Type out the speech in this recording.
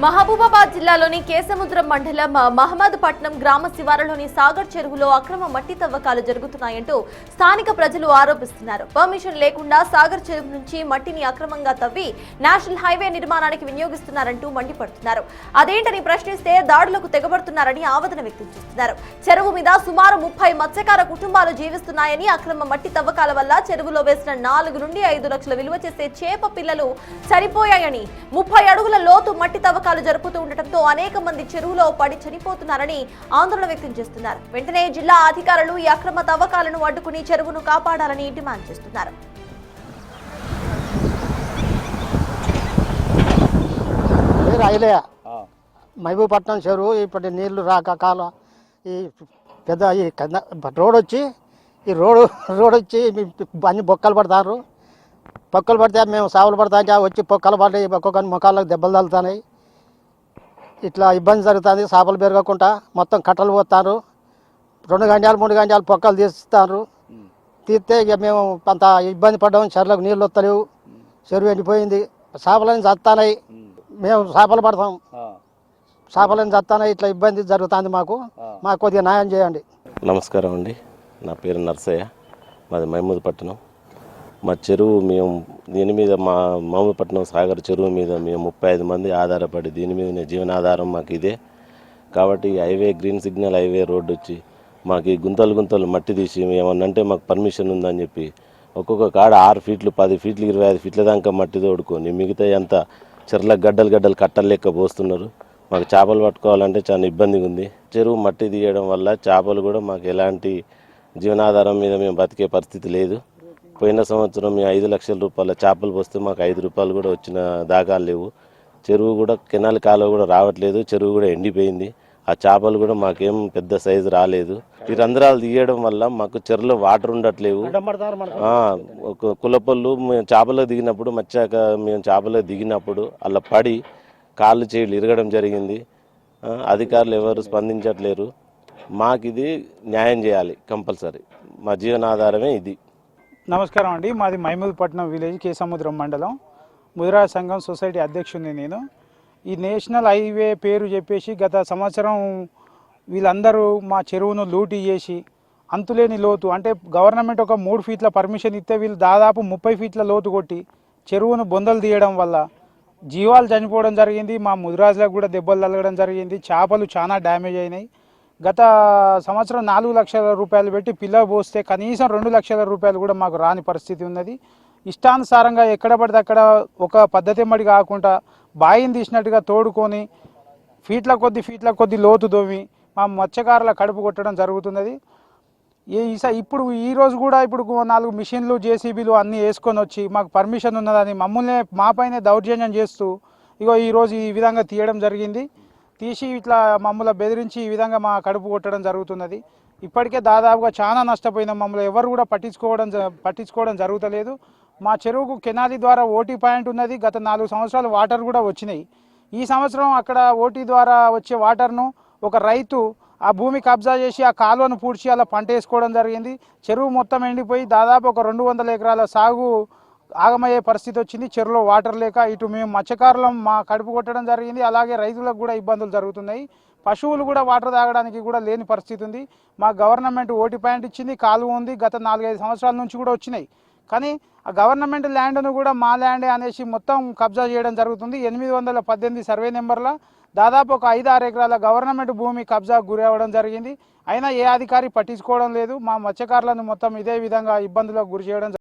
మహబూబాబాద్ జిల్లాలోని కేసముద్రం మండలం మహమ్మద్పట్నం గ్రామ శివారులోని సాగర్ చెరువులో అక్రమ మట్టి తవ్వకాలు జరుగుతున్నాయంటూ స్థానిక ప్రజలు ఆరోపిస్తున్నారు. పర్మిషన్ లేకుండా సాగర్ చెరువు నుంచి మట్టిని అక్రమంగా తవ్వి నేషనల్ హైవే నిర్మాణానికి వినియోగిస్తున్నారంటూ మండిపడుతున్నారు. అదేంటని ప్రశ్నిస్తే దాడులకు తెగబడుతున్నారని ఆవేదన వ్యక్తం చేస్తున్నారు. చెరువు మీద సుమారు 30 మత్స్యకార కుటుంబాలు జీవిస్తున్నాయని, అక్రమ మట్టి తవ్వకాల వల్ల చెరువులో వేసిన 4 నుండి 5 లక్షల విలువ చేసే చేప పిల్లలు చనిపోయాయని, 30 అడుగుల లోతు మట్టి తవ్వకాలు జరుపుతూ ఉండటంతో అనేక మంది చెరువులో పడి చనిపోతున్నారని ఆందోళన వ్యక్తం చేస్తున్నారు. వెంటనే జిల్లా అధికారులు ఈ అక్రమ తవ్వకాలను అడ్డుకుని చెరువును కాపాడాలని డిమాండ్ చేస్తున్నారు. మహబూబాబాద్ చెరువు ఇప్పటి నీళ్లు రాక కాలం ఈ పెద్ద ఈ రోడ్ వచ్చి అన్ని బొక్కలు పడతారు. పొక్కలు పడితే మేము సాగులు పడతా వచ్చి పొక్కలు పడి ఒక్కొక్క ముఖాలకు దెబ్బలు తగులుతున్నాయి. ఇట్లా ఇబ్బంది జరుగుతుంది. చేపలు పెరగకుండా మొత్తం కట్టలు పోతారు. 2 గంటలు 3 గంటలు పొక్కలు తీస్తారు. తీస్తే ఇక మేము అంత ఇబ్బంది పడ్డాము. చెరువులకు నీళ్ళు వస్తలేవు. చెరువు ఎండిపోయింది. చేపలని చస్తాయి. మేము చేపలు పడతాం. చేపలని చస్తాయి. ఇట్లా ఇబ్బంది జరుగుతుంది. మాకు కొద్దిగా న్యాయం చేయండి. నమస్కారం అండి. నా పేరు నర్సయ్య. మాది మహమూద్పట్నం. మా చెరువు మేము దీని మీద మహమూద్పట్నం సాగర్ చెరువు మీద మేము 35 మంది ఆధారపడి దీని మీదనే జీవనాధారం మాకు ఇదే. కాబట్టి highway green signal highway road వచ్చి మాకు ఈ గుంతలు మట్టి తీసి ఏమన్నంటే మాకు పర్మిషన్ ఉందని చెప్పి ఒక్కొక్క కాడ 6 ఫీట్లు 10 ఫీట్లు 25 ఫీట్ల దాకా మట్టి తోడుకొని మిగతా అంతా చెర్లకు గడ్డలు కట్టలు లెక్క పోస్తున్నారు. మాకు చేపలు పట్టుకోవాలంటే చాలా ఇబ్బందిగా ఉంది. చెరువు మట్టి తీయడం వల్ల చేపలు కూడా మాకు ఎలాంటి జీవనాధారం మీద మేము బతికే పరిస్థితి లేదు. పోయిన సంవత్సరం మేము 5 లక్షల రూపాయల చేపలు పోస్తే మాకు 5 రూపాయలు కూడా వచ్చిన దాఖలు లేవు. చెరువు కూడా కెనాల్ కాలువ కూడా రావట్లేదు. చెరువు కూడా ఎండిపోయింది. ఆ చేపలు కూడా మాకేం పెద్ద సైజు రాలేదు. ఈ రంధ్రాలు తీయడం వల్ల మాకు చెరువులో వాటర్ ఉండట్లేవు. కులపళ్ళు మేము చేపలకు దిగినప్పుడు మేము చేపలకు దిగినప్పుడు అలా పడి కాళ్ళు చేతులు ఇరగడం జరిగింది. అధికారులు ఎవరు స్పందించట్లేరు. మాకు ఇది న్యాయం చేయాలి కంపల్సరీ. మా జీవనాధారమే ఇది. నమస్కారం అండి. మాది మహమూద్పట్నం విలేజ్ కేసముద్రం మండలం ముదిరాజ్ సంఘం సొసైటీ అధ్యక్షుడిని నేను. ఈ నేషనల్ హైవే పేరు చెప్పేసి గత సంవత్సరం వీళ్ళందరూ మా చెరువును లూటీ చేసి అంతులేని లోతు అంటే గవర్నమెంట్ ఒక 3 ఫీట్ల పర్మిషన్ ఇస్తే వీళ్ళు దాదాపు 30 ఫీట్ల లోతు కొట్టి చెరువును బొందలు తీయడం వల్ల జీవాలు చనిపోవడం జరిగింది. మా ముదిరాజులకు కూడా దెబ్బలు తగలడం జరిగింది. చేపలు చాలా డ్యామేజ్ అయినాయి. గత సంవత్సరం 4 లక్షల రూపాయలు పెట్టి పిల్ల పోస్తే కనీసం 2 లక్షల రూపాయలు కూడా మాకు రాని పరిస్థితి ఉన్నది. ఇష్టానుసారంగా ఎక్కడ పడితే అక్కడ ఒక పద్ధతి మడి కాకుండా బాయిని తీసినట్టుగా తోడుకొని ఫీట్ల కొద్ది లోతు దోమి మా మత్స్యకారుల కడుపు కొట్టడం జరుగుతున్నది. ఇప్పుడు ఈరోజు కూడా 4 మిషన్లు జేసీబీలు అన్నీ వేసుకొని వచ్చి మాకు పర్మిషన్ ఉన్నదని మాపైనే దౌర్జన్యం చేస్తూ ఈరోజు ఈ విధంగా తీయడం జరిగింది. తీసి ఇట్లా మమ్మల్ని బెదిరించి ఈ విధంగా మా కడుపు కొట్టడం జరుగుతున్నది. ఇప్పటికే దాదాపుగా చాలా నష్టపోయినాం. మమ్మల్ని ఎవరు కూడా పట్టించుకోవడం జరుగుతలేదు. మా చెరువుకు కెనాలి ద్వారా ఓటీ పాయింట్ ఉన్నది. గత 4 సంవత్సరాలు వాటర్ కూడా వచ్చినాయి. ఈ సంవత్సరం అక్కడ ఓటీ ద్వారా వచ్చే వాటర్ను ఒక రైతు ఆ భూమి కబ్జా చేసి ఆ కాలువను పూడ్చి అలా పంట వేసుకోవడం జరిగింది. చెరువు మొత్తం ఎండిపోయి దాదాపు ఒక 200 ఎకరాల సాగు ఆగమయ్యే పరిస్థితి వచ్చింది. చెరువులో వాటర్ లేక ఇటు మేము మత్స్యకారులం మా కడుపు కొట్టడం జరిగింది. అలాగే రైతులకు కూడా ఇబ్బందులు జరుగుతున్నాయి. పశువులు కూడా వాటర్ తాగడానికి కూడా లేని పరిస్థితి ఉంది. మా గవర్నమెంట్ ఓటీ పాయింట్ ఇచ్చింది, కాలువ ఉంది. గత 4-5 సంవత్సరాల నుంచి కూడా వచ్చినాయి. కానీ ఆ గవర్నమెంట్ ల్యాండ్ను కూడా మా ల్యాండే అనేసి మొత్తం కబ్జా చేయడం జరుగుతుంది. 818 సర్వే నెంబర్ల దాదాపు ఒక 5-6 ఎకరాల గవర్నమెంట్ భూమి కబ్జా గురి అవ్వడం జరిగింది. అయినా ఏ అధికారి పట్టించుకోవడం లేదు. మా మత్స్యకారులను మొత్తం ఇదే విధంగా ఇబ్బందులకు గురి చేయడం